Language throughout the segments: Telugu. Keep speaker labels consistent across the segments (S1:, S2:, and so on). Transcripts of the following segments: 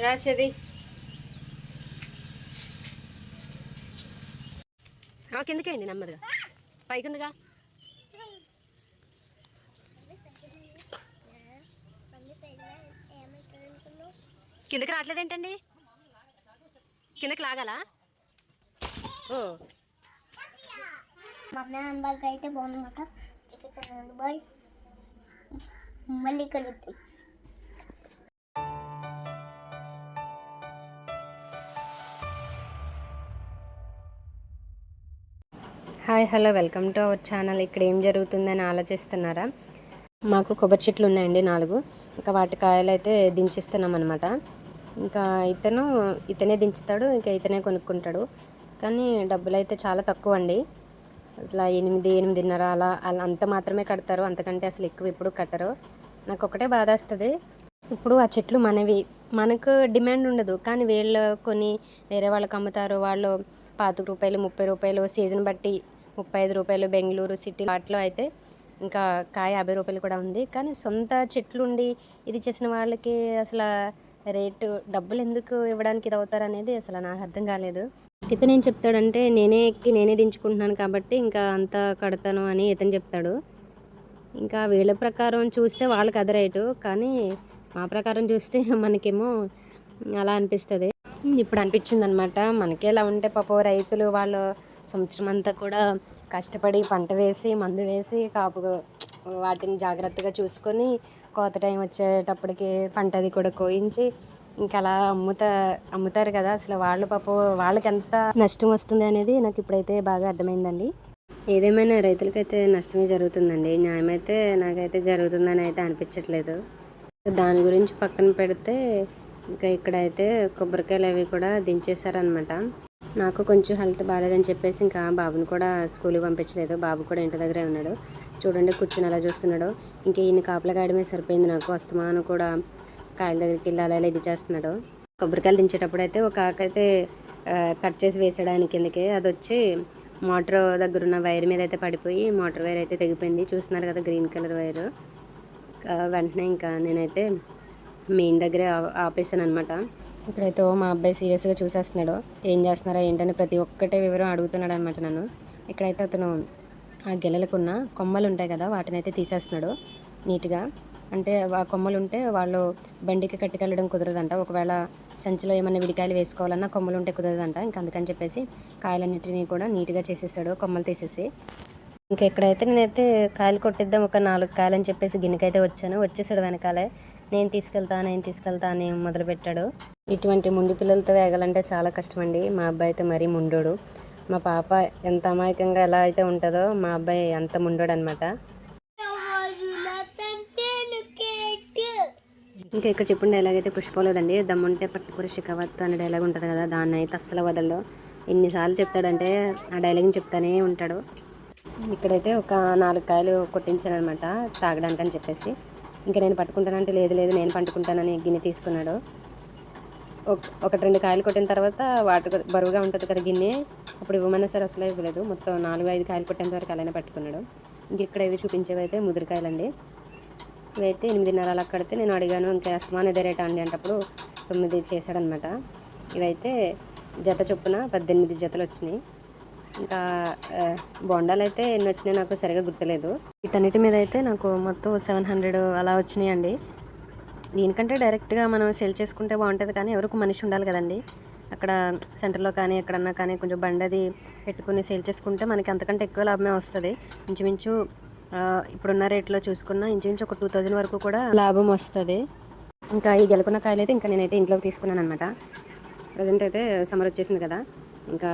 S1: రాచది కిందకే అయింది నెమ్మదిగా పైకి ఉందిగా. కిందకి రావట్లేదేంటండి? కిందకి లాగాలా? ఓ
S2: మమ్మీ అంబాల్కి అయితే బాగుందన్నమాట. చూపిస్తాను బాయ్, మళ్ళీ కలుద్దాం.
S1: Hi hello welcome to our channel. ఇక్కడ ఏం జరుగుతుందని ఆలోచిస్తున్నారా? మాకు కొబ్బరి చెట్లు ఉన్నాయండి 4. ఇంకా వాటి కాయలు అయితే దించిస్తున్నాం అనమాట. ఇంకా ఇతనే దించుతాడు, ఇంకా ఇతనే కొనుక్కుంటాడు. కానీ డబ్బులు అయితే చాలా తక్కువ అండి. అసలు 8-8:30 అలా అంత మాత్రమే కడతారు, అంతకంటే అసలు ఎక్కువ ఎప్పుడు కట్టరు. నాకు ఒకటే బాధ వస్తుంది. ఇప్పుడు ఆ చెట్లు మనవి, మనకు డిమాండ్ ఉండదు, కానీ వీళ్ళు కొని వేరే వాళ్ళకి అమ్ముతారు. వాళ్ళు ₹25, ₹30 సీజన్ బట్టి ₹35. బెంగళూరు సిటీ వాటిలో అయితే ఇంకా కాయ ₹50 కూడా ఉంది. కానీ సొంత చెట్లుండి ఇది చేసిన వాళ్ళకి అసలు రేటు డబ్బులు ఎందుకు ఇవ్వడానికి ఇది అవుతారు అనేది అసలు నాకు అర్థం కాలేదు. ఇతను ఏం చెప్తాడంటే నేనే ఎక్కి నేనే దించుకుంటున్నాను కాబట్టి ఇంకా అంతా కడతాను అని ఇతను చెప్తాడు. ఇంకా వీళ్ళ ప్రకారం చూస్తే వాళ్ళకి అదే రేటు, కానీ మా ప్రకారం చూస్తే మనకేమో అలా అనిపిస్తుంది. ఇప్పుడు అనిపించింది అనమాట, మనకే ఇలా ఉంటే పాపం రైతులు వాళ్ళు సంవత్సరం అంతా కూడా కష్టపడి పంట వేసి మందు వేసి కాపు వాటిని జాగ్రత్తగా చూసుకొని కోత టైం వచ్చేటప్పటికి పంట అది కూడా కోయించి ఇంకా అలా అమ్ముతారు కదా. అసలు వాళ్ళు పాపం వాళ్ళకి ఎంత నష్టం వస్తుంది అనేది నాకు ఇప్పుడైతే బాగా అర్థమైందండి. ఏదేమైనా రైతులకైతే నష్టమే జరుగుతుందండి, న్యాయమైతే నాకైతే జరుగుతుందని అయితే అనిపించట్లేదు. దాని గురించి పక్కన పెడితే ఇంకా ఇక్కడైతే కొబ్బరికాయలు అవి కూడా దించేశారనమాట. నాకు కొంచెం హెల్త్ బాగాలేదని చెప్పేసి ఇంకా బాబుని కూడా స్కూల్కి పంపించలేదు. బాబు కూడా ఇంటి దగ్గరే ఉన్నాడు. చూడండి కూర్చుని అలా చూస్తున్నాడు. ఇంకా ఈయన కాపలా కాయడమే సరిపోయింది నాకు. అస్తమానం కూడా కాయల దగ్గరికి వెళ్ళి అలా ఇది చేస్తున్నాడు. కొబ్బరికాయలు దించేటప్పుడు అయితే ఒక ఆకైతే కట్ చేసి వేసాడానికి కిందకి, అది వచ్చి మోటార్ దగ్గర ఉన్న వైర్ మీద అయితే పడిపోయి మోటార్ వైర్ అయితే తెగిపోయింది. చూస్తున్నారు కదా గ్రీన్ కలర్ వైర్. వెంటనే ఇంకా నేనైతే మెయిన్ దగ్గరే ఆపేసాను అనమాట. ఇక్కడైతే మా అబ్బాయి సీరియస్గా చూసేస్తున్నాడు, ఏం చేస్తున్నారా ఏంటని ప్రతి ఒక్కటే వివరం అడుగుతున్నాడు అనమాట నన్ను. ఇక్కడైతే అతను ఆ గెలలకున్న కొమ్మలు ఉంటాయి కదా వాటిని అయితే తీసేస్తున్నాడు నీట్గా. అంటే ఆ కొమ్మలు ఉంటే వాళ్ళు బండికి కట్టుకెళ్ళడం కుదరదంట. ఒకవేళ సంచిలో ఏమైనా విడికాయలు వేసుకోవాలన్నా కొమ్మలు ఉంటే కుదరదంట. ఇంకా అందుకని చెప్పేసి కాయలన్నిటినీ కూడా నీట్గా చేసేసాడు కొమ్మలు తీసేసి. ఇంకా ఇక్కడైతే నేనైతే కాయలు కొట్టిద్దాం ఒక 4 కాయలు అని చెప్పేసి గిన్నెకైతే వచ్చేసాడు వెనకాలే. నేను తీసుకెళ్తా అని మొదలుపెట్టాడు. ఇటువంటి ముండి పిల్లలతో వేగాలంటే చాలా కష్టమండి. మా అబ్బాయి అయితే మరీ ముండోడు. మా పాప ఎంత అమాయకంగా ఎలా అయితే ఉంటుందో మా అబ్బాయి అంత ముండోడు అనమాట. ఇంకా ఇక్కడ చెప్పిన డైలాగ్ అయితే పుష్పలేదండి, దమ్ముంటే పట్టుకుని శిఖవత్తు అనే డైలాగ్ ఉంటుంది కదా, దాన్ని అయితే అస్సలు వదలడు. ఎన్నిసార్లు చెప్తాడంటే ఆ డైలాగ్ని చెప్తానే ఉంటాడు. ఇక్కడైతే ఒక 4 కాయలు కొట్టించాను అనమాట తాగడానికి అని చెప్పేసి. ఇంకా నేను పట్టుకుంటానంటే లేదు నేను పట్టుకుంటానని గిన్నె తీసుకున్నాడు. 1-2 కాయలు కొట్టిన తర్వాత వాటర్ బరువుగా ఉంటుంది కదా గిన్నె, అప్పుడు ఇవ్వమన్నా సరే అసలు ఇవ్వలేదు. మొత్తం 4-5 కాయలు కొట్టేంత వరకు అలానే పట్టుకున్నాడు. ఇంక ఇక్కడ ఇవి చూపించేవి అయితే ముదిరికాయలండి. ఇవైతే 8:30 అలా కడితే నేను అడిగాను, ఇంకా అస్తమానం ఇదే రేటా అండి అంటప్పుడు 9 చేశాడనమాట. ఇవైతే జత చొప్పున 18 జతలు వచ్చినాయి. ఇంకా బొండాలు అయితే ఎన్ని వచ్చినాయి నాకు సరిగా గుర్తులేదు. వీటన్నిటి మీద అయితే నాకు మొత్తం 700 అలా వచ్చినాయండి. దీనికంటే డైరెక్ట్గా మనం సెల్ చేసుకుంటే బాగుంటుంది, కానీ ఎవరికి మనిషి ఉండాలి కదండి. అక్కడ సెంటర్లో కానీ ఎక్కడన్నా కానీ కొంచెం బండి అది పెట్టుకుని సేల్ చేసుకుంటే మనకి అంతకంటే ఎక్కువ లాభమే వస్తుంది. ఇంచుమించు ఇప్పుడున్న రేట్లో చూసుకున్న ఇంచుమించు ఒక 2000 వరకు కూడా లాభం వస్తుంది. ఇంకా ఈ గెలుకున్న కాయలు అయితే ఇంకా నేనైతే ఇంట్లోకి తీసుకున్నాను అనమాట. ప్రజెంట్ అయితే సమ్మర్ వచ్చేసింది కదా, ఇంకా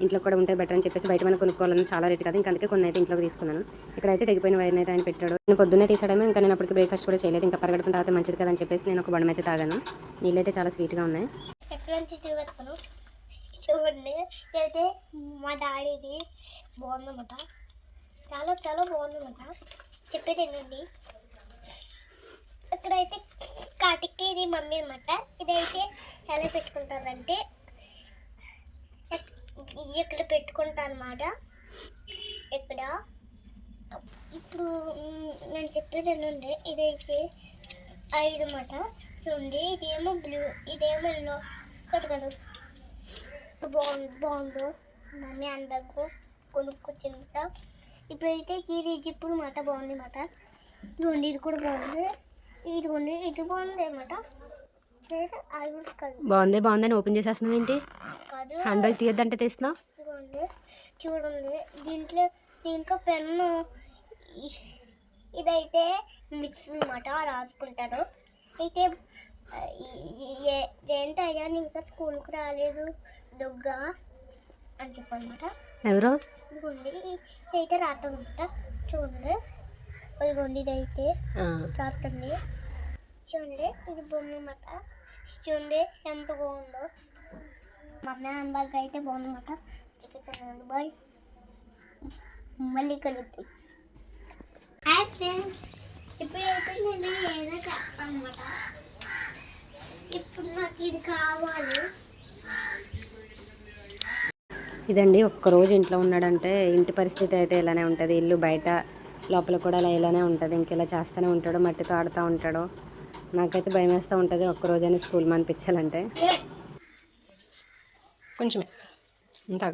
S1: ఇంట్లో కూడా ఉంటే బెటర్ అని చెప్పేసి బయట మనం కొనుక్కోవాలని చాలా రేట్ కదా, ఇంకా అందుకే కొన్ని అయితే ఇంట్లోకి తీసుకున్నాను. ఇక్కడైతే తెగిపోయిన వైర్ని అయితే ఆయన పెట్టాడు. నేను పొద్దున్నే తీసాడేమో, ఇంకా నేను అప్పటికి బ్రేక్ఫాస్ట్ కూడా చేయలేదు. ఇంకా పరిగెడపడం తాగితే మంచిది కదా అని చెప్పేసి నేను ఒక బొండం అయితే తాగాను. నీళ్ళు అయితే చాలా స్వీట్గా ఉన్నాయి.
S2: చూడండి అయితే మా డాడీది బాగుందన్నమాట, చాలా చాలా బాగుందన్నమాట. చెప్పేది ఏంటండి, ఇక్కడైతే కాటికి ఇది మమ్మీ అనమాట. ఇదైతే ఎలా పెట్టుకుంటారంటే ఇక్కడ పెట్టుకుంటారు అన్నమాట. ఇక్కడ ఇప్పుడు నేను చెప్పేది ఏంటంటే ఇదైతే ఐదు మాట చూడండి. ఇదేమో బ్లూ, ఇదేమో ఎల్లో కదా. బాగుందో మమ్మీ హ్యాండ్ బ్యాగ్ కొనుక్కొచ్చిందట. ఇప్పుడైతే ఇది జిప్పుడు మాట బాగుంది మాట. ఇదిగోండి ఇది కూడా బాగుంది. ఇదిగోండి ఇది బాగుంది అన్నమాట.
S1: బాగుంది బాగుందని ఓపెన్ చేసేస్తున్నావు ఏంటి?
S2: కాదు,
S1: హ్యాండ్ బ్యాగ్ తీయద్దంటే తీస్తున్నావు.
S2: ఇదిగోండి చూడండి, దీంట్లో పెన్ను. ఇదైతే మిక్స్ అన్నమాట, రాసుకుంటారు. అయితే ఏంటయ్యా ఇంకా స్కూల్కి రాలేదు దొగ్గ అని చెప్పనమాట.
S1: ఎవరు?
S2: ఇదిగోండి ఇదైతే రాత్రనమాట. చూడండి ఇదిగోండి ఇదైతే రాత్రండి. చూడండి ఇది బొమ్మ అన్నమాట. చూడండి ఎంత బాగుందో. మమ్మీ హ్యాండ్ అయితే బాగుందన్నమాట. చూపిస్తాను. బాయ్, మళ్ళీ కలుగుతాం. హాయ్ ఫ్రెండ్స్, ఇప్పుడైతే నేను ఏదో చెప్పాలన్నమాట. ఇప్పుడు నాకు ఇది కావాలి.
S1: ఇదండి, ఒక్కరోజు ఇంట్లో ఉన్నాడంటే ఇంటి పరిస్థితి అయితే ఇలానే ఉంటుంది. ఇల్లు బయట లోపల కూడా ఇలానే ఉంటుంది. ఇంకెలా చేస్తూనే ఉంటాడు, మట్టితో ఆడుతూ ఉంటాడు. నాకైతే భయం వేస్తూ ఉంటుంది ఒక్కరోజైనా స్కూల్ మానిపించాలంటే. కొంచెమే ఇంత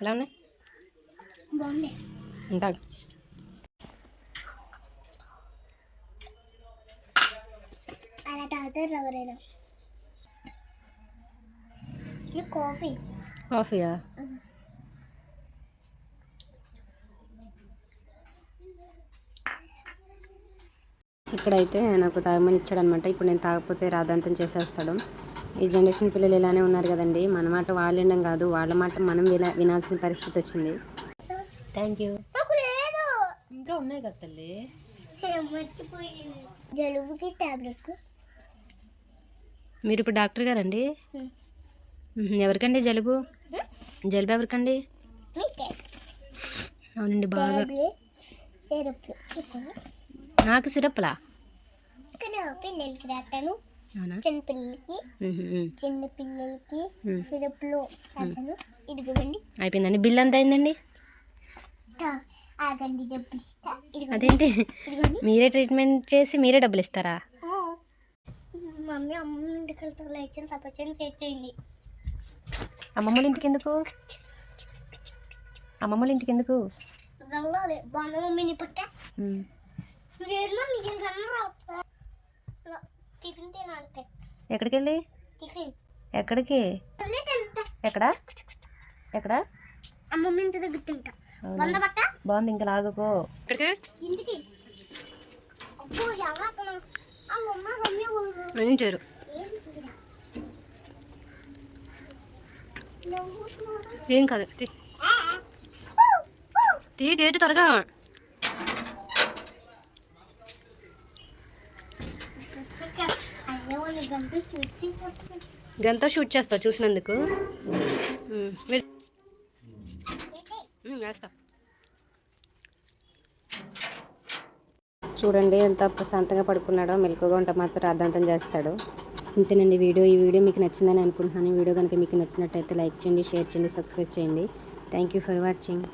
S1: ఎలా ఉన్నాయి?
S2: బాగుంది.
S1: ఇంత
S2: అలా తాగుతారు ఎవరైనా. ఇది కాఫీయా?
S1: ఇక్కడైతే నాకు తాగమని ఇచ్చాడనమాట. ఇప్పుడు నేను తాగకపోతే రాదాంతం చేసేస్తాడు. ఈ జనరేషన్ పిల్లలు ఇలానే ఉన్నారు కదండి. మన మాట వాళ్ళు వినడం కాదు, వాళ్ళ మాట మనం వినాల్సిన పరిస్థితి వచ్చింది. Thank you. ఇంకా ఉన్నాయి కదా తల్లి.
S2: మర్చిపోయింది. జలుబుకి టాబ్లెట్.
S1: మీరు ఇప్పుడు డాక్టర్ గారండి? ఎవరికండి జలుబు? జలుబు ఎవరికండి? అవునండి, బాగా. నాకు సిరప్లా?
S2: పిల్లలకి రాస్తాను,
S1: అవునా?
S2: చిన్న పిల్లలకి సిరప్లో రాస్తాను. ఇదిగోండి.
S1: అయిపోయిందండి. బిల్ ఎంత అయిందండి?
S2: ఆగండి, డబ్బులు ఇస్తా.
S1: అదేంటి, మీరే ట్రీట్మెంట్ చేసి మీరే డబ్బులు ఇస్తారా?
S2: మమ్మీ అమ్మ ఇంటికి వెళ్తా. లైట్స్ సపరేట్ సెట్ చేయండి.
S1: అమ్మమ్మల ఇంటికి ఎందుకు? అమ్మమ్మల ఇంటికి ఎందుకు
S2: వెళ్ళాలి? బాగా మమ్మీని పక్క టిఫిన్ తినాలి.
S1: ఎక్కడికి వెళ్ళి?
S2: టిఫిన్
S1: ఎక్కడికి? ఎక్కడ ఎక్కడ?
S2: అమ్మమ్మ ఇంటి దగ్గర తింటా.
S1: బాగుంది, ఇంకా లాగకో.
S2: ఇంటికి
S1: చేరు ఏం కాదు. తీ గేటు త్వరగా. గంతో షూట్ చేస్తా చూసినందుకు. వేస్తా. చూడండి ఎంత ప్రశాంతంగా పడుకున్నాడో. మెలకుగా ఉంటే మాత్రం రాద్ధాంతం చేస్తాడు. ఇంతేనండి వీడియో. ఈ వీడియో మీకు నచ్చిందని అనుకుంటున్నాను. ఈ వీడియో కనుక మీకు నచ్చినట్టయితే లైక్ చేయండి, షేర్ చేయండి, సబ్స్క్రైబ్ చేయండి. Thank you for watching.